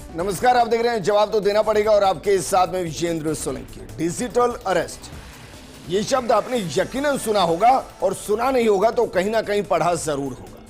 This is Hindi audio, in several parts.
नमस्कार, आप देख रहे हैं जवाब तो देना पड़ेगा और आपके साथ में विजेंद्र सोलंकी। डिजिटल अरेस्ट, ये शब्द आपने यकीनन सुना होगा और सुना नहीं होगा तो कहीं ना कहीं पढ़ा जरूर होगा।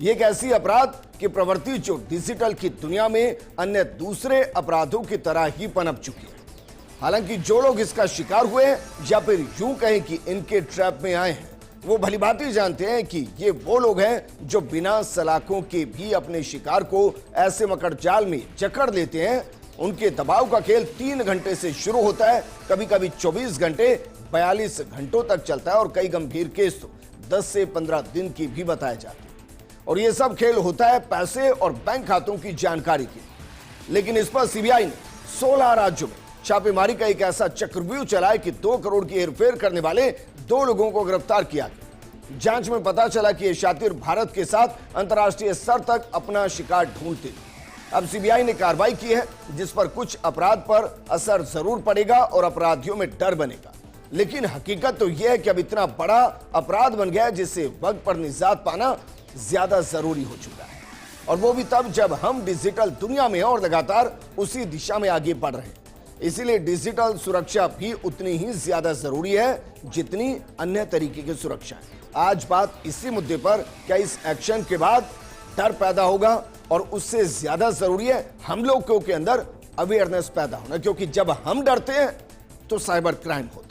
ये एक ऐसी अपराध की प्रवृत्ति जो डिजिटल की दुनिया में अन्य दूसरे अपराधों की तरह ही पनप चुकी है। हालांकि जो लोग इसका शिकार हुए या फिर यूं कहें कि इनके ट्रैप में आए हैं, वो भलीभांति जानते हैं कि ये वो लोग हैं जो बिना सलाखों के भी अपने शिकार को ऐसे मकड़जाल में जकड़ लेते हैं। उनके दबाव का खेल 3 घंटे से शुरू होता है, कभी कभी 24 घंटे 42 घंटों तक चलता है और कई गंभीर केस तो 10 से 15 दिन की भी बताए जाते हैं। और ये सब खेल होता है पैसे और बैंक खातों की जानकारी के। लेकिन इस पर सीबीआई ने 16 राज्यों में छापेमारी का एक ऐसा चक्रव्यूह चलाया कि 2 करोड़ की हेरफेर करने वाले 2 लोगों को गिरफ्तार किया गया। जांच में पता चला कि ये शातिर भारत के साथ अंतर्राष्ट्रीय स्तर तक अपना शिकार ढूंढते थे। अब सीबीआई ने कार्रवाई की है, जिस पर कुछ अपराध पर असर जरूर पड़ेगा और अपराधियों में डर बनेगा। लेकिन हकीकत तो यह है कि अब इतना बड़ा अपराध बन गया है जिससे वक्त पर निजात पाना ज्यादा जरूरी हो चुका है, और वो भी तब जब हम डिजिटल दुनिया में और लगातार उसी दिशा में आगे बढ़ रहे हैं। इसीलिए डिजिटल सुरक्षा भी उतनी ही ज्यादा जरूरी है जितनी अन्य तरीके की सुरक्षा है। आज बात इसी मुद्दे पर, क्या इस एक्शन के बाद डर पैदा होगा, और उससे ज्यादा जरूरी है हम लोगों के अंदर अवेयरनेस पैदा होना, क्योंकि जब हम डरते हैं तो साइबर क्राइम होता है।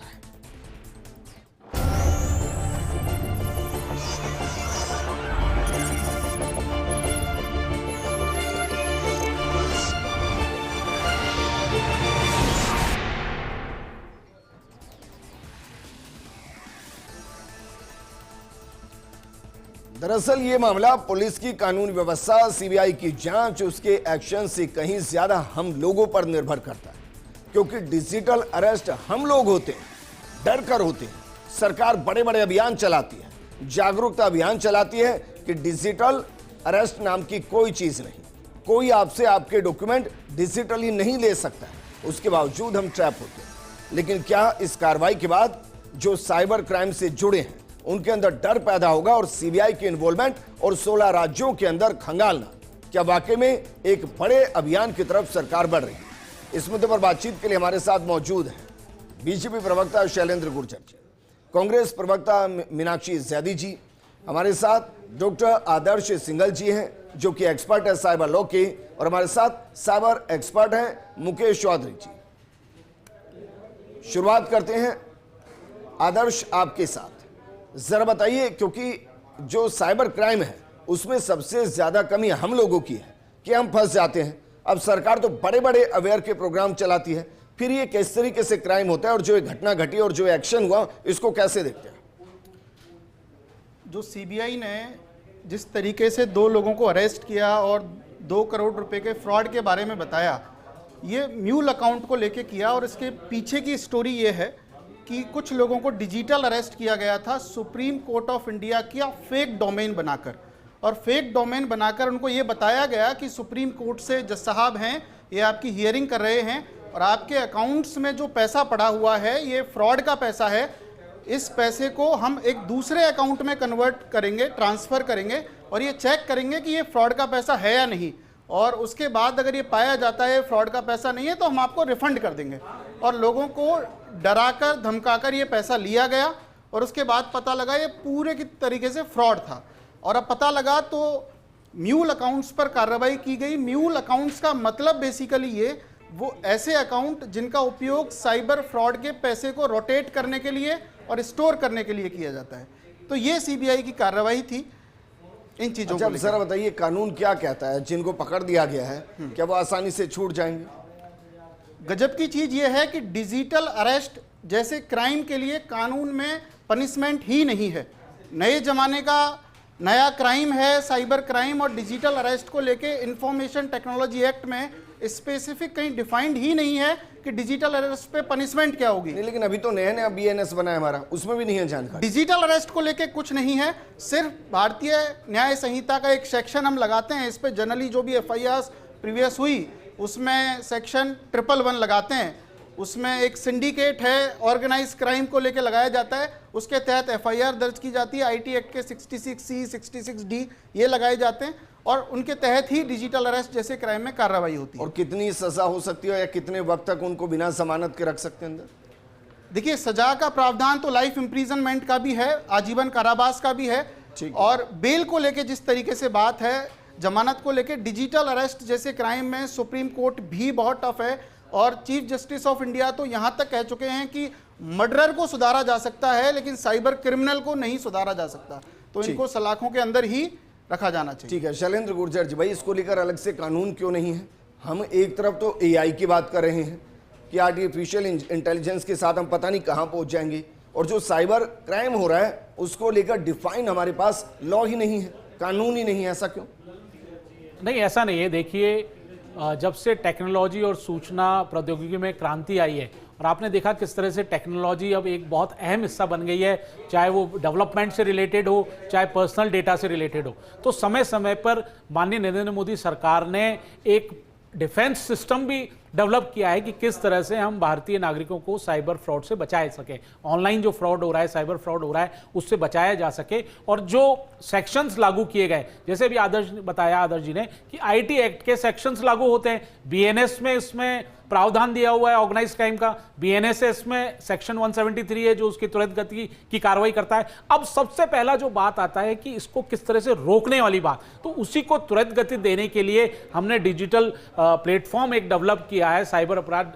दरअसल ये मामला पुलिस की कानून व्यवस्था, सीबीआई की जांच, उसके एक्शन से कहीं ज्यादा हम लोगों पर निर्भर करता है, क्योंकि डिजिटल अरेस्ट हम लोग होते हैं, डर कर होते हैं। सरकार बड़े बड़े अभियान चलाती है, जागरूकता अभियान चलाती है कि डिजिटल अरेस्ट नाम की कोई चीज नहीं, कोई आपसे आपके डॉक्यूमेंट डिजिटली नहीं ले सकता है, उसके बावजूद हम ट्रैप होते हैं। लेकिन क्या इस कार्रवाई के बाद जो साइबर क्राइम से जुड़े हैं उनके अंदर डर पैदा होगा, और सीबीआई के इन्वॉल्वमेंट और 16 राज्यों के अंदर खंगालना, क्या वाकई में एक बड़े अभियान की तरफ सरकार बढ़ रही है? इस मुद्दे पर बातचीत के लिए हमारे साथ मौजूद हैं बीजेपी प्रवक्ता शैलेंद्र गुर्जर जी, कांग्रेस प्रवक्ता मीनाक्षी जैदी जी, हमारे साथ डॉक्टर आदर्श सिंघल जी हैं जो कि एक्सपर्ट है साइबर लॉ के, और हमारे साथ साइबर एक्सपर्ट हैं मुकेश चौधरी जी। शुरुआत करते हैं आदर्श आपके साथ। जरा बताइए, क्योंकि जो साइबर क्राइम है उसमें सबसे ज्यादा कमी हम लोगों की है कि हम फंस जाते हैं। अब सरकार तो बड़े बड़े अवेयर के प्रोग्राम चलाती है, फिर ये किस तरीके से क्राइम होता है, और जो घटना घटी और जो एक्शन हुआ इसको कैसे देखते हैं? जो सीबीआई ने जिस तरीके से 2 लोगों को अरेस्ट किया और 2 करोड़ रुपए के फ्रॉड के बारे में बताया, ये म्यूल अकाउंट को लेके किया, और इसके पीछे की स्टोरी ये है कि कुछ लोगों को डिजिटल अरेस्ट किया गया था सुप्रीम कोर्ट ऑफ इंडिया का फेक डोमेन बनाकर, और फेक डोमेन बनाकर उनको ये बताया गया कि सुप्रीम कोर्ट से जज साहब हैं, ये आपकी हियरिंग कर रहे हैं, और आपके अकाउंट्स में जो पैसा पड़ा हुआ है ये फ्रॉड का पैसा है, इस पैसे को हम एक दूसरे अकाउंट में कन्वर्ट करेंगे, ट्रांसफ़र करेंगे, और ये चेक करेंगे कि ये फ्रॉड का पैसा है या नहीं, और उसके बाद अगर ये पाया जाता है फ्रॉड का पैसा नहीं है तो हम आपको रिफंड कर देंगे। और लोगों को डराकर धमकाकर ये पैसा लिया गया, और उसके बाद पता लगा ये पूरे की तरीके से फ्रॉड था, और अब पता लगा तो म्यूल अकाउंट्स पर कार्रवाई की गई। म्यूल अकाउंट्स का मतलब बेसिकली ये वो ऐसे अकाउंट जिनका उपयोग साइबर फ्रॉड के पैसे को रोटेट करने के लिए और स्टोर करने के लिए किया जाता है। तो ये सीबीआई की कार्रवाई थी इन चीजों को। जरा बताइए, कानून क्या कहता है? जिनको पकड़ दिया गया है क्या वो आसानी से छूट जाएंगे? गजब की चीज यह है कि डिजिटल अरेस्ट जैसे क्राइम के लिए कानून में पनिशमेंट ही नहीं है। नए जमाने का नया क्राइम है साइबर क्राइम, और डिजिटल अरेस्ट को लेके इंफॉर्मेशन टेक्नोलॉजी एक्ट में स्पेसिफिक कहीं डिफाइंड ही नहीं है कि डिजिटल अरेस्ट पे पनिशमेंट क्या होगी। नहीं, लेकिन अभी तो नया बीएनएस बना है हमारा, उसमें भी नहीं है जानकारी। डिजिटल अरेस्ट को लेके कुछ नहीं है, सिर्फ भारतीय न्याय संहिता का एक सेक्शन हम लगाते हैं, इस पे जनरली जो भी एफआईआर प्रीवियस हुई उसमें सेक्शन 111 लगाते हैं। उसमें एक सिंडिकेट है, ऑर्गेनाइज क्राइम को लेके लगाया जाता है, उसके तहत एफआईआर दर्ज की जाती है। आईटी एक्ट के 66C 66D ये लगाए जाते हैं, और उनके तहत ही डिजिटल अरेस्ट जैसे क्राइम में कार्रवाई होती है। और कितनी सजा हो सकती है या कितने वक्त तक उनको बिना जमानत के रख सकते हैं अंदर? देखिए, सजा का प्रावधान तो लाइफ इंप्रिजनमेंट का भी है, आजीवन कारावास का भी है। और बेल को लेके जिस तरीके से बात है, जमानत को लेके, डिजिटल अरेस्ट जैसे क्राइम में सुप्रीम कोर्ट भी बहुत टफ है। और चीफ जस्टिस ऑफ इंडिया तो यहां तक कह चुके हैं कि मर्डरर को सुधारा जा सकता है लेकिन साइबर क्रिमिनल को नहीं सुधारा जा सकता, तो इनको सलाखों के अंदर ही रखा जाना चाहिए। ठीक है शैलेंद्र गुर्जर जी, भाई इसको लेकर अलग से कानून क्यों नहीं है? हम एक तरफ तो एआई की बात कर रहे हैं कि आर्टिफिशियल इंटेलिजेंस के साथ हम पता नहीं कहां पहुंच जाएंगे, और जो साइबर क्राइम हो रहा है उसको लेकर डिफाइन हमारे पास लॉ ही नहीं है, कानून ही नहीं है। ऐसा क्यों? नहीं, ऐसा नहीं है। देखिए, जब से टेक्नोलॉजी और सूचना प्रौद्योगिकी में क्रांति आई है और आपने देखा किस तरह से टेक्नोलॉजी अब एक बहुत अहम हिस्सा बन गई है, चाहे वो डेवलपमेंट से रिलेटेड हो, चाहे पर्सनल डेटा से रिलेटेड हो, तो समय समय पर माननीय नरेंद्र मोदी सरकार ने एक डिफेंस सिस्टम भी डेवलप किया है कि किस तरह से हम भारतीय नागरिकों को साइबर फ्रॉड से बचा सके। ऑनलाइन जो फ्रॉड हो रहा है, साइबर फ्रॉड हो रहा है, उससे बचाया जा सके। और जो सेक्शंस लागू किए गए, जैसे भी आदर्श बताया आदर्श जी ने कि आईटी एक्ट के सेक्शंस लागू होते हैं, बीएनएस में इसमें प्रावधान दिया हुआ है ऑर्गेनाइज क्राइम का, बीएनएसएस में सेक्शन 173 है जो उसकी त्वरित गति की कार्रवाई करता है। अब सबसे पहला जो बात आता है कि इसको किस तरह से रोकने वाली बात, तो उसी को त्वरित गति देने के लिए हमने डिजिटल प्लेटफॉर्म एक डेवलप किया है, साइबर अपराध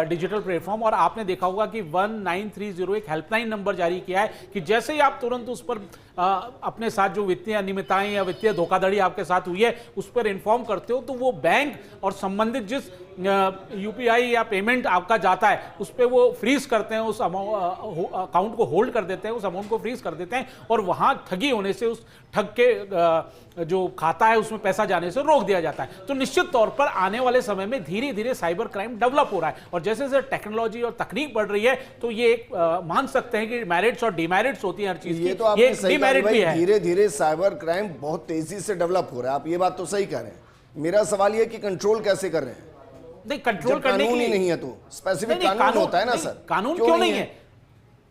डिजिटल प्लेटफॉर्म। और आपने देखा होगा कि 1930 एक हेल्पलाइन नंबर जारी किया है कि जैसे ही आप तुरंत उस पर अपने साथ जो वित्तीय अनियमितताएं या वित्तीय धोखाधड़ी आपके साथ हुई है उस पर इन्फॉर्म करते हो, तो वो बैंक और संबंधित जिस यूपीआई या पेमेंट आपका जाता है उस पर वो फ्रीज करते हैं, उस अकाउंट को होल्ड कर देते हैं, उस अमाउंट को फ्रीज कर देते हैं और वहां ठगी होने से, उस ठग के जो खाता है उसमें पैसा जाने से रोक दिया जाता है। तो निश्चित तौर पर आने वाले समय में धीरे धीरे साइबर क्राइम डेवलप हो रहा है और जैसे जैसे टेक्नोलॉजी और तकनीक बढ़ रही है तो ये एक मान सकते हैं कि मेरिट्स और डिमेरिट्स होती है हर चीज की। ये तो आपने सही कहा भी है। धीरे धीरे साइबर क्राइम बहुत तेजी से डेवलप हो रहा है, आप ये बात तो सही कह रहे हैं। मेरा सवाल ये कि कंट्रोल कैसे कर रहे हैं? नहीं, कंट्रोल करने के लिए नहीं है तो स्पेसिफिक कानून होता है ना सर। कानून क्यों नहीं है?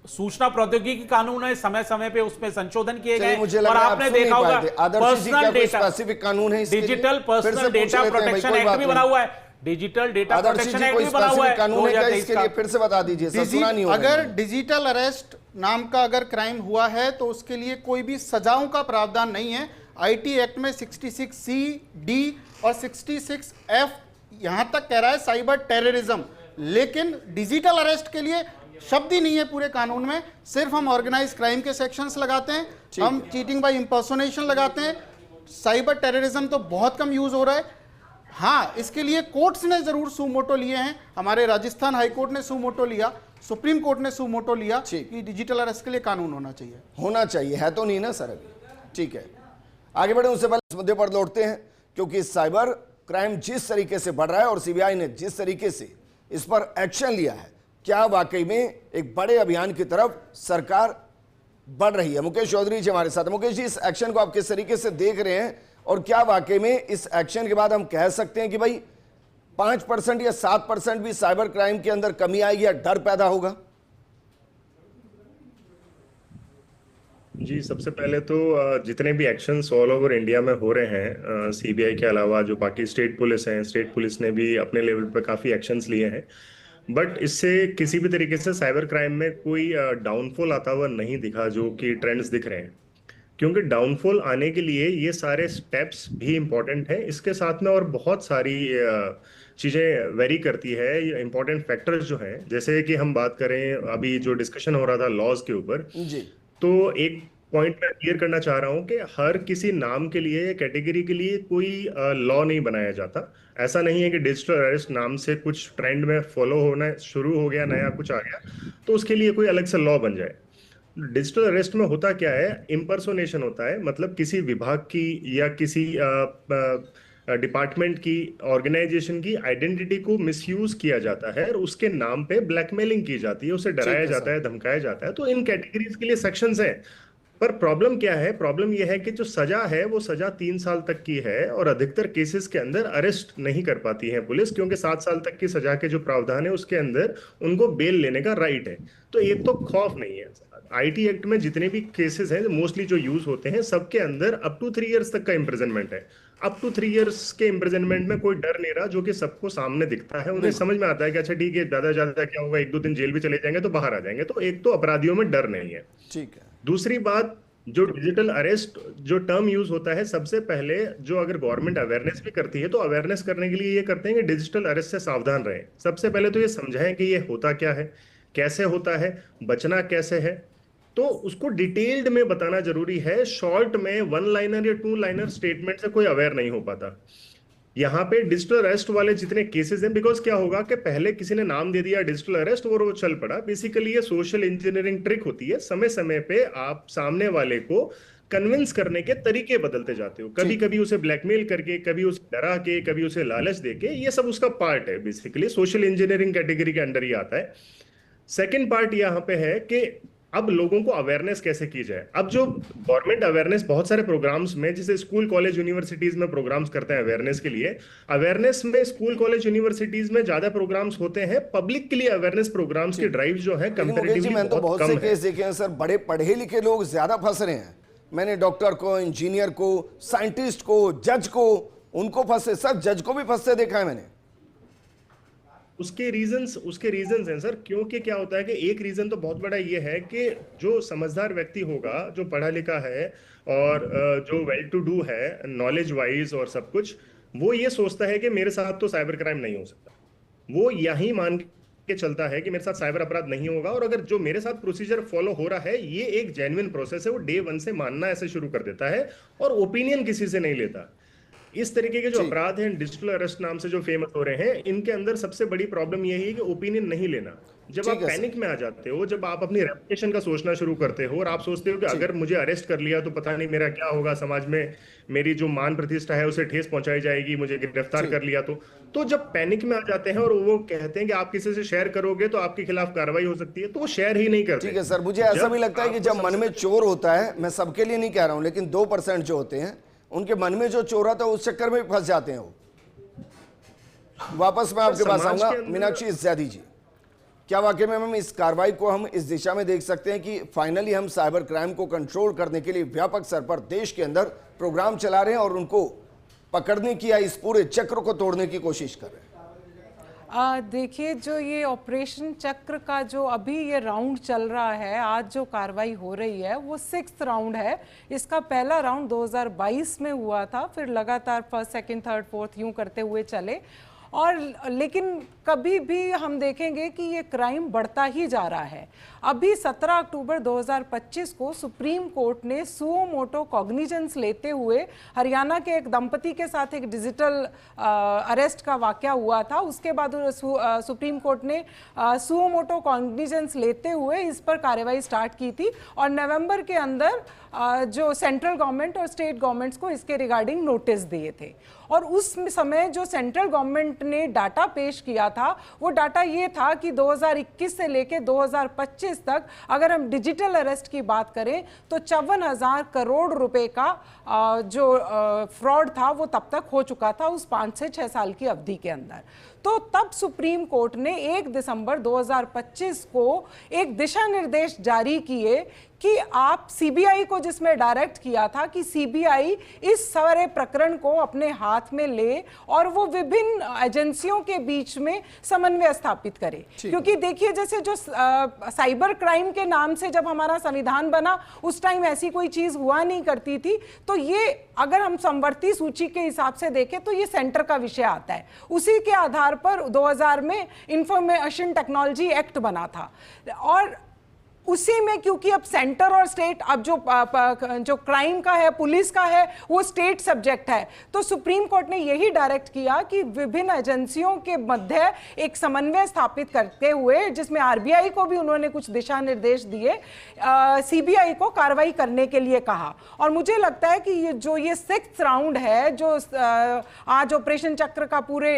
सूचना प्रौद्योगिकी कानून है, समय समय पे उसमें संशोधन किए गए और आपने देखा होगा पर्सनल डेटा स्पेसिफिक कानून है, digital personal data protection act भी बना हुआ है, डिजिटल डेटा प्रोटेक्शन एक्ट भी बना हुआ है। कानून है इसके लिए फिर से बता दीजिए। अगर डिजिटल अरेस्ट नाम का अगर क्राइम हुआ है तो उसके लिए कोई भी सजाओं का प्रावधान नहीं है। आईटी एक्ट में 66C, D और 66F यहां तक कह रहा है साइबर टेररिज्म, लेकिन डिजिटल अरेस्ट के लिए शब्द ही नहीं है पूरे कानून में। सिर्फ हम ऑर्गेनाइज क्राइम के सेक्शंस लगाते हैं, हम चीटिंग बाय इंपर्सोनेशन लगाते हैं, साइबर टेररिज्म तो बहुत कम यूज हो रहा है। हाँ, इसके लिए कोर्ट्स ने जरूर सुमोटो लिए हैं, हमारे राजस्थान हाईकोर्ट ने सुमोटो लिया, सुप्रीम कोर्ट ने सुमोटो लिया कि डिजिटल अरेस्ट के लिए कानून होना चाहिए। है तो नहीं ना सर अभी? ठीक है, आगे बढ़े उससे पहले इस मुद्दे पर लौटते हैं, क्योंकि साइबर क्राइम जिस तरीके से बढ़ रहा है और सीबीआई ने जिस तरीके से इस पर एक्शन लिया है, क्या वाकई में एक बड़े अभियान की तरफ सरकार बढ़ रही है? मुकेश चौधरी जी हमारे साथ। मुकेश जी, इस एक्शन को आप किस तरीके से देख रहे हैं और क्या वाकई में इस एक्शन के बाद हम कह सकते हैं कि भाई 5% या 7% भी साइबर क्राइम के अंदर कमी आएगी या डर पैदा होगा? जी, सबसे पहले तो जितने भी एक्शंस ऑल ओवर इंडिया में हो रहे हैं, सीबीआई के अलावा जो बाकी स्टेट पुलिस हैं, स्टेट पुलिस ने भी अपने लेवल पर काफ़ी एक्शंस लिए हैं, बट इससे किसी भी तरीके से साइबर क्राइम में कोई डाउनफॉल आता हुआ नहीं दिखा, जो कि ट्रेंड्स दिख रहे हैं। क्योंकि डाउनफॉल आने के लिए ये सारे स्टेप्स भी इम्पॉर्टेंट हैं, इसके साथ में और बहुत सारी चीज़ें वेरी करती है, इम्पॉर्टेंट फैक्टर्स जो हैं। जैसे कि हम बात करें, अभी जो डिस्कशन हो रहा था लॉज के ऊपर, तो एक पॉइंट मैं क्लियर करना चाह रहा हूं कि हर किसी नाम के लिए या कैटेगरी के लिए कोई लॉ नहीं बनाया जाता। ऐसा नहीं है कि डिजिटल अरेस्ट नाम से कुछ ट्रेंड में फॉलो होना शुरू हो गया, नया कुछ आ गया तो उसके लिए कोई अलग से लॉ बन जाए। डिजिटल अरेस्ट में होता क्या है, इम्पर्सोनेशन होता है, मतलब किसी विभाग की या किसी डिपार्टमेंट की, ऑर्गेनाइजेशन की आइडेंटिटी को मिसयूज किया जाता है और उसके नाम पे ब्लैकमेलिंग की जाती है, उसे डराया जाता है, धमकाया जाता है। तो इन कैटेगरीज के लिए सेक्शंस हैं। पर प्रॉब्लम क्या है, प्रॉब्लम यह है कि जो सजा है वो सजा 3 साल तक की है, और अधिकतर केसेस के अंदर अरेस्ट नहीं कर पाती है पुलिस, क्योंकि 7 साल तक की सजा के जो प्रावधान है उसके अंदर उनको बेल लेने का राइट है। तो एक तो खौफ नहीं है। आईटी एक्ट में जितने भी केसेस हैं मोस्टली जो यूज होते हैं सबके अंदर अप टू 3 इयर्स तक का इम्प्रिजनमेंट है। अप टू 3 इयर्स के इम्प्रिजनमेंट में कोई डर नहीं रहा, जो कि सबको सामने दिखता है। उन्हें समझ में आता है कि अच्छा ठीक है, ज्यादा ज्यादा क्या होगा, 1-2 दिन जेल भी चले जाएंगे तो बाहर आ जाएंगे। तो एक तो अपराधियों में डर नहीं है। ठीक है। दूसरी बात, जो डिजिटल अरेस्ट जो टर्म यूज होता है, सबसे पहले जो अगर गवर्नमेंट अवेयरनेस भी करती है तो अवेयरनेस करने के लिए ये करते हैं कि डिजिटल अरेस्ट से सावधान रहें। सबसे पहले तो ये समझाएं कि ये होता क्या है, कैसे होता है, बचना कैसे है, तो उसको डिटेल्ड में बताना जरूरी है। शॉर्ट में 1 लाइनर या 2 लाइनर स्टेटमेंट से कोई अवेयर नहीं हो पाता। यहाँ पे डिजिटल अरेस्ट वाले जितने केसेस हैं, बिकॉज क्या होगा कि पहले किसी ने नाम दे दिया डिजिटल अरेस्ट और वो चल पड़ा। बेसिकली ये सोशल इंजीनियरिंग ट्रिक होती है। समय समय पे आप सामने वाले को कन्विंस करने के तरीके बदलते जाते हो, कभी कभी उसे ब्लैकमेल करके, कभी उसे डरा के, कभी उसे लालच देके। ये सब उसका पार्ट है, बेसिकली सोशल इंजीनियरिंग कैटेगरी के अंडर ही आता है। सेकेंड पार्ट यहाँ पे है कि अब लोगों को अवेयरनेस कैसे की जाए। अब जो गवर्नमेंट अवेयरनेस बहुत सारे प्रोग्राम्स में, जैसे स्कूल कॉलेज यूनिवर्सिटीज में प्रोग्राम्स करते हैं अवेयरनेस के लिए, अवेयरनेस में स्कूल कॉलेज यूनिवर्सिटीज में ज्यादा प्रोग्राम्स होते हैं। पब्लिक के लिए अवेयरनेस प्रोग्राम्स की ड्राइव जो है कंपैरेटिवली बहुत कम है। केस देखे हैं सर, बड़े पढ़े लिखे लोग ज्यादा फंस रहे हैं। मैंने डॉक्टर को, इंजीनियर को, साइंटिस्ट को, जज को, उनको फंसे सर, जज को भी फंसते देखा है मैंने। उसके रीजंस हैं सर। क्योंकि क्या होता है कि एक रीजन तो बहुत बड़ा ये है कि जो समझदार व्यक्ति होगा, जो पढ़ा लिखा है और जो वेल टू डू है नॉलेज वाइज और सब कुछ, वो ये सोचता है कि मेरे साथ तो साइबर क्राइम नहीं हो सकता। वो यही मान के चलता है कि मेरे साथ साइबर अपराध नहीं होगा, और अगर जो मेरे साथ प्रोसीजर फॉलो हो रहा है ये एक जेन्युइन प्रोसेस है, वो डे 1 से मानना ऐसे शुरू कर देता है और ओपिनियन किसी से नहीं लेता। इस तरीके के जो अपराध हैं डिजिटल अरेस्ट नाम से जो फेमस हो रहे हैं, इनके अंदर सबसे बड़ी प्रॉब्लम यही है कि ओपिनियन नहीं लेना। जब आप पैनिक में आ जाते हो, जब आप अपनी रेपुटेशन का सोचना शुरू करते हो और आप सोचते हो कि अगर मुझे अरेस्ट कर लिया तो पता नहीं मेरा क्या होगा, समाज में मेरी जो मान प्रतिष्ठा है उसे ठेस पहुंचाई जाएगी, मुझे गिरफ्तार कर लिया तो जब पैनिक में आ जाते हैं और वो कहते हैं कि आप किसी से शेयर करोगे तो आपके खिलाफ कार्रवाई हो सकती है, तो वो शेयर ही नहीं करते। ठीक है सर, मुझे ऐसा भी लगता है कि जब मन में चोर होता है, मैं सबके लिए नहीं कह रहा हूं, लेकिन 2% जो होते हैं उनके मन में जो चोर आता है उस चक्कर में फंस जाते हैं वो। वापस मैं आपके पास आऊंगा। मीनाक्षी ज़ैदी जी, क्या वाकई में हम इस कार्रवाई को हम इस दिशा में देख सकते हैं कि फाइनली हम साइबर क्राइम को कंट्रोल करने के लिए व्यापक स्तर पर देश के अंदर प्रोग्राम चला रहे हैं और उनको पकड़ने की या इस पूरे चक्र को तोड़ने की कोशिश कर रहे हैं? देखिए, जो ये ऑपरेशन चक्र का जो अभी ये राउंड चल रहा है, आज जो कार्रवाई हो रही है वो 6th राउंड है। इसका पहला राउंड 2022 में हुआ था, फिर लगातार 1st, 2nd, 3rd, 4th यूं करते हुए चले। और लेकिन कभी भी हम देखेंगे कि ये क्राइम बढ़ता ही जा रहा है। अभी 17 अक्टूबर 2025 को सुप्रीम कोर्ट ने सुओ मोटो कॉग्निजेंस लेते हुए हरियाणा के एक दंपति के साथ एक डिजिटल अरेस्ट का वाकया हुआ था। उसके बाद सुप्रीम कोर्ट ने सुओ मोटो कॉग्निजेंस लेते हुए इस पर कार्रवाई स्टार्ट की थी और नवंबर के अंदर जो सेंट्रल गवर्नमेंट और स्टेट गवर्नमेंट्स को इसके रिगार्डिंग नोटिस दिए थे। और उस समय जो सेंट्रल गवर्नमेंट ने डाटा पेश किया था, वो डाटा ये था कि 2021 से लेके 2025 तक अगर हम डिजिटल अरेस्ट की बात करें तो 54,000 करोड़ रुपए का जो फ्रॉड था वो तब तक हो चुका था उस 5 से 6 साल की अवधि के अंदर। तो तब सुप्रीम कोर्ट ने 1 दिसंबर 2025 को एक दिशा निर्देश जारी किए कि आप सीबीआई को, जिसमें डायरेक्ट किया था कि सीबीआई इस सारे प्रकरण को अपने हाथ में ले और वो विभिन्न एजेंसियों के बीच में समन्वय स्थापित करे। क्योंकि देखिए, जैसे जो साइबर क्राइम के नाम से जब हमारा संविधान बना उस टाइम ऐसी कोई चीज हुआ नहीं करती थी। तो ये अगर हम समवर्ती सूची के हिसाब से देखें तो ये सेंटर का विषय आता है। उसी के आधार पर 2000 में इंफॉर्मेशन टेक्नोलॉजी एक्ट बना था और उसी में, क्योंकि अब सेंटर और स्टेट, अब जो क्राइम का है, पुलिस का है, वो स्टेट सब्जेक्ट है, तो सुप्रीम कोर्ट ने यही डायरेक्ट किया कि विभिन्न एजेंसियों के मध्य एक समन्वय स्थापित करते हुए, जिसमें आरबीआई को भी उन्होंने कुछ दिशा निर्देश दिए, सीबीआई को कार्रवाई करने के लिए कहा। और मुझे लगता है कि ये 6th राउंड है जो आज ऑपरेशन चक्र का पूरे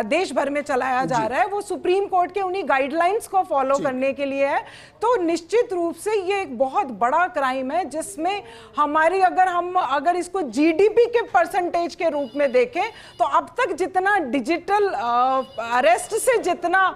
देश भर में चलाया जा रहा है, वो सुप्रीम कोर्ट के उन्हीं गाइडलाइंस को फॉलो करने के लिए है। तो निश्चित निश्चित रूप से ये एक बहुत बड़ा क्राइम है, जिसमें हमारी अगर इसको जीडीपी के परसेंटेज के रूप में देखें तो अब तक जितना डिजिटल अरेस्ट से जितना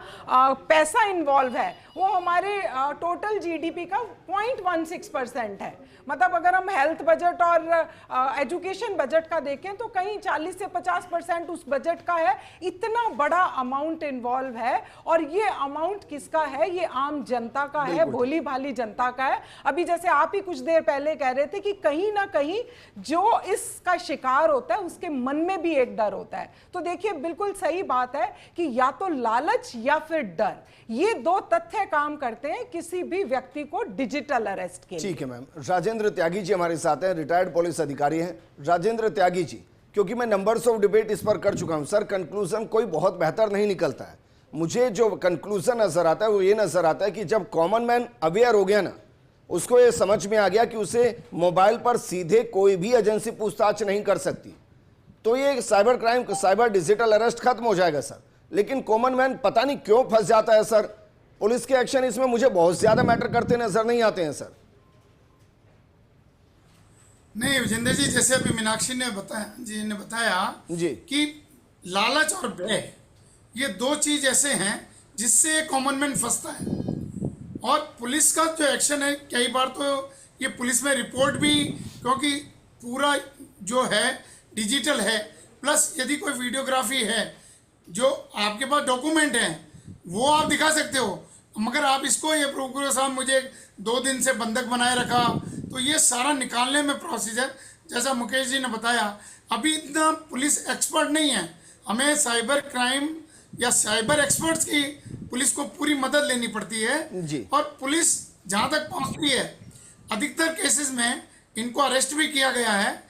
पैसा इन्वॉल्व है वो हमारे टोटल जीडीपी का 0.16% है। मतलब अगर हम हेल्थ बजट और एजुकेशन बजट का देखें तो कहीं 40 से 50% उस बजट का है। इतना बड़ा अमाउंट इन्वॉल्व है, और ये अमाउंट किसका है? ये आम जनता का है, भोली भाली जनता का है। अभी जैसे आप ही कुछ देर पहले कह रहे थे कि कहीं ना कहीं जो इसका शिकार होता है उसके मन में भी एक डर होता है। तो देखिए, बिल्कुल सही बात है कि या तो लालच या फिर डर, ये दो तथ्य काम करते हैं किसी भी व्यक्ति को डिजिटल अरेस्ट के लिए। ठीक है मैम। राजेंद्र त्यागी जी हमारे साथ हैं, रिटायर्ड पुलिस अधिकारी हैं। राजेंद्र त्यागी जी, क्योंकि मैं नंबर्स ऑफ डिबेट इस पर कर चुका हूं सर, कंक्लूजन कोई बहुत बेहतर नहीं निकलता है। मुझे जो कंक्लूजन नजर आता है वो ये नजर आता है कि जब कॉमन मैन अवेयर हो गया ना, उसको ये समझ में आ गया कि उसे मोबाइल पर सीधे कोई भी एजेंसी पूछताछ नहीं कर सकती, तो ये cyber crime, cyber digital arrest खत्म हो जाएगा सर। लेकिन कॉमन मैन पता नहीं क्यों फंस जाता है सर। पुलिस के एक्शन इसमें मुझे बहुत ज्यादा मैटर करते नजर नहीं आते हैं सर। नहीं विजेंद्र जी, जैसे अभी मीनाक्षी ने बताया जी कि लालच और भय, ये दो चीज ऐसे हैं जिससे कॉमन मैन फंसता है। और पुलिस का जो एक्शन है, कई बार तो ये पुलिस में रिपोर्ट भी, क्योंकि पूरा जो है डिजिटल है, प्लस यदि कोई वीडियोग्राफी है, जो आपके पास डॉक्यूमेंट है वो आप दिखा सकते हो, मगर आप इसको ये प्रूव करो साहब मुझे 2 दिन से बंधक बनाए रखा, तो ये सारा निकालने में प्रोसीजर, जैसा मुकेश जी ने बताया, अभी इतना पुलिस एक्सपर्ट नहीं है। हमें साइबर क्राइम या साइबर एक्सपर्ट्स की पुलिस को पूरी मदद लेनी पड़ती है जी। और पुलिस जहाँ तक पहुँचती है, अधिकतर केसेस में इनको अरेस्ट भी किया गया है,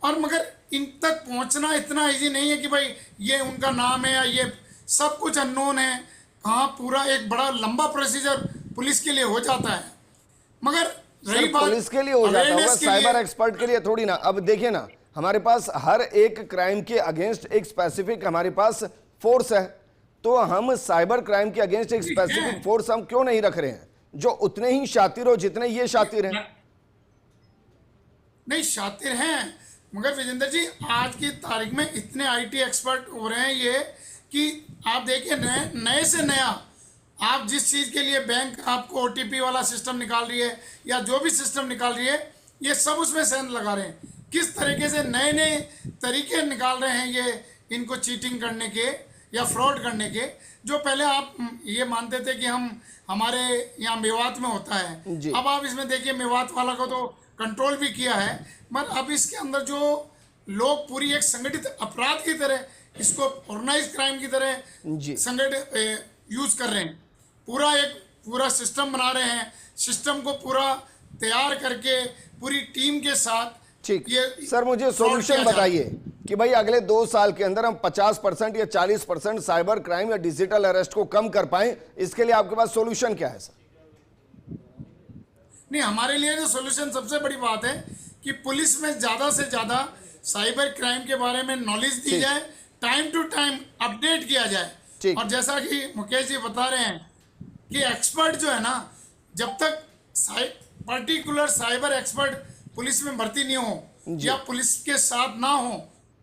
और मगर इन तक पहुँचना इतना इजी नहीं है कि भाई ये उनका नाम है या ये सब कुछ अननोन है। हाँ, पूरा एक बड़ा लंबा प्रोसीजर पुलिस के लिए हो जाता है, मगर रही बात पुलिस के लिए हो जाता होगा, साइबर एक्सपर्ट के लिए थोड़ी ना। अब देखिए ना, हमारे पास हर एक क्राइम के अगेंस्ट एक स्पेसिफिक हमारे पास फोर्स है, तो हम साइबर क्राइम के अगेंस्ट एक स्पेसिफिक फोर्स हम क्यों नहीं रख रहे हैं जो उतने ही शातिर हो जितने ये शातिर हैं? नहीं, शातिर हैं, मगर विजेंद्र जी आज की तारीख में इतने आईटी एक्सपर्ट हो रहे हैं ये कि आप देखिए नए से नया, आप जिस चीज़ के लिए बैंक आपको ओटीपी वाला सिस्टम निकाल रही है या जो भी सिस्टम निकाल रही है, ये सब उसमें सेंध लगा रहे हैं। किस तरीके से नए नए तरीके निकाल रहे हैं ये इनको चीटिंग करने के या फ्रॉड करने के। जो पहले आप ये मानते थे कि हमारे यहाँ मेवात में होता है, अब आप इसमें देखिए मेवात वाला को तो कंट्रोल भी किया है, मगर अब इसके अंदर जो लोग पूरी एक संगठित अपराध की तरह, इसको ऑर्गेनाइज क्राइम की तरह संगठित यूज कर रहे हैं, पूरा सिस्टम बना रहे हैं, सिस्टम को पूरा तैयार करके पूरी टीम के साथ। ठीक, सर मुझे सॉल्यूशन बताइए कि भाई अगले 2 साल के अंदर हम 50% या 40% साइबर क्राइम या डिजिटल अरेस्ट को कम कर पाएं, इसके लिए आपके पास सॉल्यूशन क्या है सर? नहीं, हमारे लिए जो सॉल्यूशन सबसे बड़ी बात है कि पुलिस में ज्यादा से ज्यादा साइबर क्राइम के बारे में नॉलेज दी जाए, टाइम टू टाइम अपडेट किया जाए। और जैसा कि मुकेश जी बता रहे हैं कि एक्सपर्ट जो है ना, जब तक पर्टिकुलर साइबर एक्सपर्ट पुलिस में भर्ती नहीं हो या पुलिस के साथ ना हो,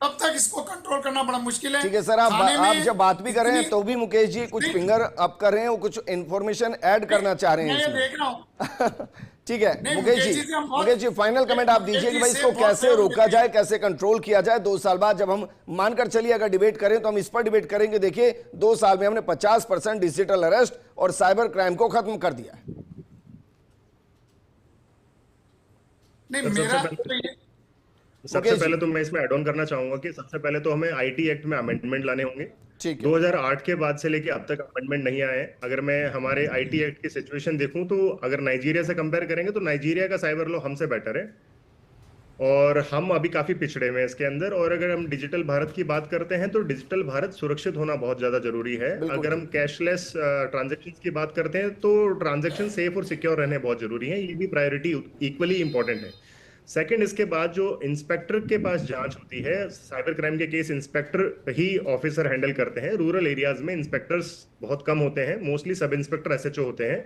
तब तक इसको कंट्रोल करना बड़ा मुश्किल है। ठीक है सर, आप जब बात भी कर रहे हैं तो भी मुकेश जी कुछ फिंगर अप कर रहे हैं, वो कुछ इंफॉर्मेशन ऐड करना चाह रहे हैं। मैं देख रहा हूं। ठीक है मुकेश जी फाइनल कमेंट आप दीजिए कि भाई इसको कैसे रोका जाए, कैसे कंट्रोल किया जाए। 2 साल बाद जब हम मानकर चलिए अगर डिबेट करें तो हम इस पर डिबेट करेंगे। देखिए 2 साल में हमने 50% डिजिटल अरेस्ट और साइबर क्राइम को खत्म कर दिया है। नहीं, मेरा सबसे पहले तो मैं इसमें ऐड ऑन करना चाहूंगा कि सबसे पहले तो हमें आईटी एक्ट में अमेंडमेंट लाने होंगे। 2008 के बाद से लेके अब तक अमेंडमेंट नहीं आए। अगर मैं हमारे आईटी एक्ट की सिचुएशन देखूं तो अगर नाइजीरिया से कंपेयर करेंगे तो नाइजीरिया का साइबर लॉ हमसे बेटर है और हम अभी काफी पिछड़े हुए हैं इसके अंदर। और अगर हम डिजिटल भारत की बात करते हैं तो डिजिटल भारत सुरक्षित होना बहुत ज्यादा जरूरी है। अगर हम कैशलेस ट्रांजेक्शन की बात करते हैं तो ट्रांजेक्शन सेफ और सिक्योर रहने बहुत जरूरी है, ये भी प्रायोरिटी इक्वली इंपॉर्टेंट है। सेकंड, इसके बाद जो इंस्पेक्टर के पास जांच होती है, साइबर क्राइम के केस इंस्पेक्टर ही ऑफिसर हैंडल करते हैं। रूरल एरियाज में इंस्पेक्टर्स बहुत कम होते हैं, मोस्टली सब इंस्पेक्टर एसएचओ होते हैं।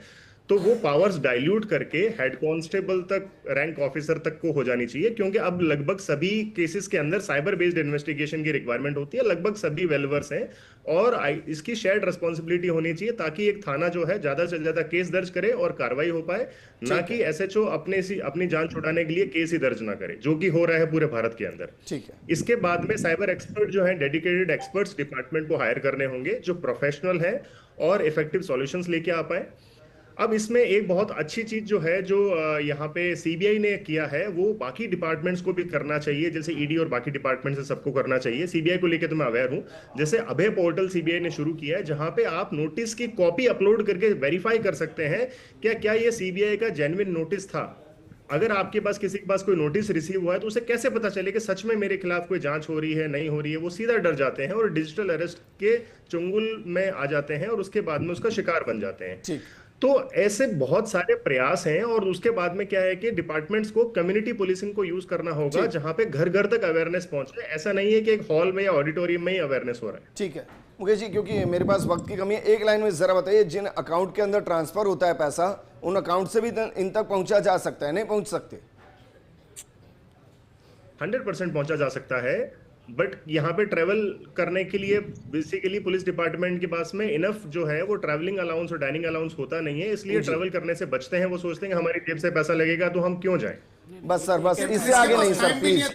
तो वो पावर्स डाइल्यूट करके हेड कांस्टेबल तक, रैंक ऑफिसर तक को हो जानी चाहिए, क्योंकि अब लगभग सभी केसेस के अंदर साइबर बेस्ड इन्वेस्टिगेशन की रिक्वायरमेंट होती है, लगभग सभी वेलवर्स हैं, और इसकी शेयर्ड रिस्पॉन्सिबिलिटी होनी चाहिए ताकि एक थाना जो है ज्यादा से ज्यादा केस दर्ज करे और कार्रवाई हो पाए, ना कि एसएचओ अपनी जान छुड़ाने के लिए केस ही दर्ज ना करे, जो कि हो रहा है पूरे भारत के अंदर। ठीक है। इसके बाद में साइबर एक्सपर्ट जो है, डेडिकेटेड एक्सपर्ट्स डिपार्टमेंट को हायर करने होंगे जो प्रोफेशनल है और इफेक्टिव सॉल्यूशंस लेके आ पाए। अब इसमें एक बहुत अच्छी चीज जो है, जो यहाँ पे सीबीआई ने किया है, वो बाकी डिपार्टमेंट्स को भी करना चाहिए, जैसे ईडी और बाकी डिपार्टमेंट से सबको करना चाहिए। सीबीआई को लेके तो मैं अवेयर हूं, जैसे अभय पोर्टल सीबीआई ने शुरू किया है, जहां पे आप नोटिस की कॉपी अपलोड करके वेरीफाई कर सकते हैं क्या ये सीबीआई का जेन्युइन नोटिस था। अगर आपके पास किसी के पास कोई नोटिस रिसीव हुआ है तो उसे कैसे पता चले कि सच में मेरे खिलाफ कोई जांच हो रही है, नहीं हो रही है। वो सीधा डर जाते हैं और डिजिटल अरेस्ट के चुंगल में आ जाते हैं और उसके बाद में उसका शिकार बन जाते हैं। ठीक। तो ऐसे बहुत सारे प्रयास हैं, और उसके बाद में क्या है कि डिपार्टमेंट्स को कम्युनिटी पुलिसिंग को यूज करना होगा, जहां पे घर घर तक अवेयरनेस पहुंचे। ऐसा नहीं है कि एक हॉल में या ऑडिटोरियम में ही अवेयरनेस हो रहा है। ठीक है मुकेश जी, क्योंकि मेरे पास वक्त की कमी है, एक लाइन में जरा बताइए, जिन अकाउंट के अंदर ट्रांसफर होता है पैसा, उन अकाउंट से भी इन तक पहुंचा जा सकता है, नहीं पहुंच सकते? 100% पहुंचा जा सकता है, बट यहाँ पे ट्रेवल करने के लिए बेसिकली पुलिस डिपार्टमेंट के पास में इनफ जो है वो ट्रैवलिंग अलाउंस और डाइनिंग अलाउंस होता नहीं है, इसलिए ट्रैवल करने से बचते हैं। वो सोचते हैं कि हमारी जेब से पैसा लगेगा तो हम क्यों जाएं। बस सर, बस इससे आगे नहीं सर, प्लीज,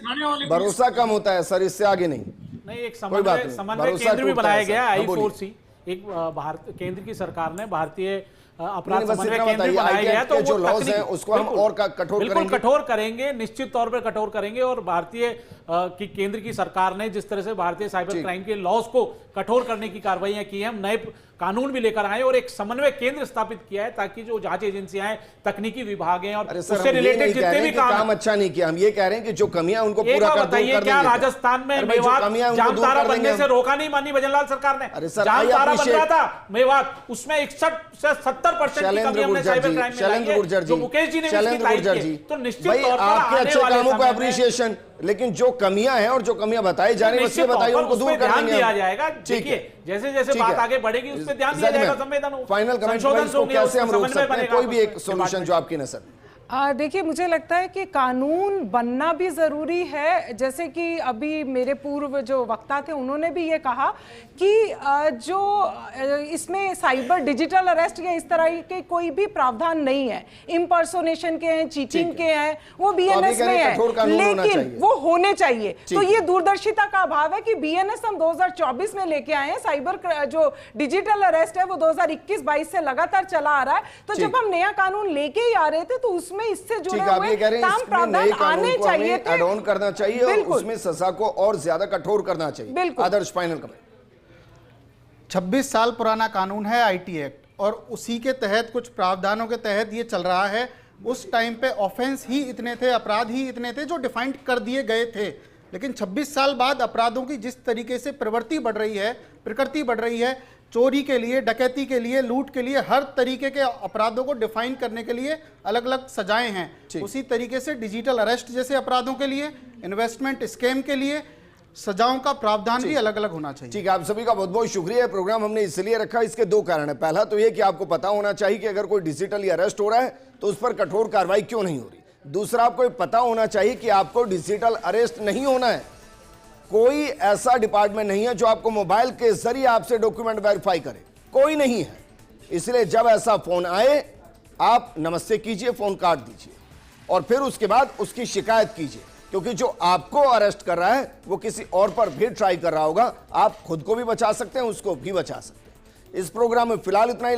भरोसा कम होता है सर, इससे आगे नहीं। एक समन्वय केंद्र भी बनाया गया है, I4C, एक भारत केंद्र की सरकार ने भारतीय अपराध समन्वय केंद्र बनाया गया, तो जो लॉज है उसको हम और कठोर करेंगे, निश्चित तौर पर कठोर करेंगे। और भारतीय की केंद्र की सरकार ने जिस तरह से भारतीय साइबर क्राइम के लॉज को कठोर करने की कार्रवाइयां की हैं, हम नए कानून भी लेकर आए और एक समन्वय केंद्र स्थापित किया है, ताकि जो जांच एजेंसियां हैं, तकनीकी विभाग हैं और उससे रिलेटेड जितने भी काम अच्छा नहीं किया, हम ये कह रहे हैं कि जो कमियां उनको पूरा कर देंगे। क्या राजस्थान में मेवात जामतारा बनने से रोका नहीं माननीय भजनलाल सरकार ने? जामतारा बन रहा था मेवात, उसमें 61 से 70% की कमी हमने साइबर क्राइम में लाई है, जो मुकेश जी ने तो निश्चित तौर पर आपके अच्छे कामों को एप्रिसिएशन, लेकिन जो कमियां हैं और जो कमियां बताई जा रही है उससे बताइए, उनको दूर कर दिया जाएगा। देखिए जैसे जैसे बात आगे बढ़ेगी उस पर ध्यान दिया जाएगा। संवेदन फाइनल कमेंट को कैसे हम रोक सकते हैं, कोई भी एक सॉल्यूशन जो आपकी नजर में? देखिए मुझे लगता है कि कानून बनना भी ज़रूरी है, जैसे कि अभी मेरे पूर्व जो वक्ता थे उन्होंने भी ये कहा कि जो इसमें साइबर डिजिटल अरेस्ट या इस तरह के कोई भी प्रावधान नहीं है, इम्पर्सोनेशन के हैं, चीटिंग के हैं, वो बीएनएस में है, लेकिन वो होने चाहिए। तो ये दूरदर्शिता का अभाव है कि बीएनएस हम 2024 में लेके आए हैं, साइबर जो डिजिटल अरेस्ट है वो 2021-22 से लगातार चला आ रहा है। तो जब हम नया कानून लेके ही आ रहे थे तो उसमें इससे जुड़े हुए तमाम प्रावधान आने चाहिए थे, ऐड ऑन करना चाहिए और उसमें सजा को और ज्यादा कठोर करना चाहिए। आदर्श, फाइनल कमेंट। 26 साल पुराना कानून है आईटी एक्ट, और उसी के तहत कुछ प्रावधानों के तहत ये चल रहा है। उस टाइम पे ऑफेंस ही इतने थे, अपराध ही इतने थे जो डिफाइंड कर दिए गए थे, लेकिन 26 साल बाद अपराधों की जिस तरीके से प्रवृत्ति बढ़ रही है, प्रकृति बढ़ रही है, चोरी के लिए, डकैती के लिए, लूट के लिए, हर तरीके के अपराधों को डिफाइन करने के लिए अलग अलग सजाएं हैं। उसी तरीके से डिजिटल अरेस्ट जैसे अपराधों के लिए, इन्वेस्टमेंट स्कैम के लिए सजाओं का प्रावधान भी अलग अलग होना चाहिए। ठीक है, आप सभी का बहुत बहुत शुक्रिया। प्रोग्राम हमने इसलिए रखा, इसके दो कारण है। पहला तो ये कि आपको पता होना चाहिए कि अगर कोई डिजिटली अरेस्ट हो रहा है तो उस पर कठोर कार्रवाई क्यों नहीं हो रही। दूसरा, आपको पता होना चाहिए कि आपको डिजिटल अरेस्ट नहीं होना है। कोई ऐसा डिपार्टमेंट नहीं है जो आपको मोबाइल के जरिए आपसे डॉक्यूमेंट वेरीफाई करे, कोई नहीं है। इसलिए जब ऐसा फोन आए आप नमस्ते कीजिए, फोन काट दीजिए और फिर उसके बाद उसकी शिकायत कीजिए, क्योंकि जो आपको अरेस्ट कर रहा है वो किसी और पर भी ट्राई कर रहा होगा। आप खुद को भी बचा सकते हैं, उसको भी बचा सकते हैं। इस प्रोग्राम में फिलहाल इतना ही।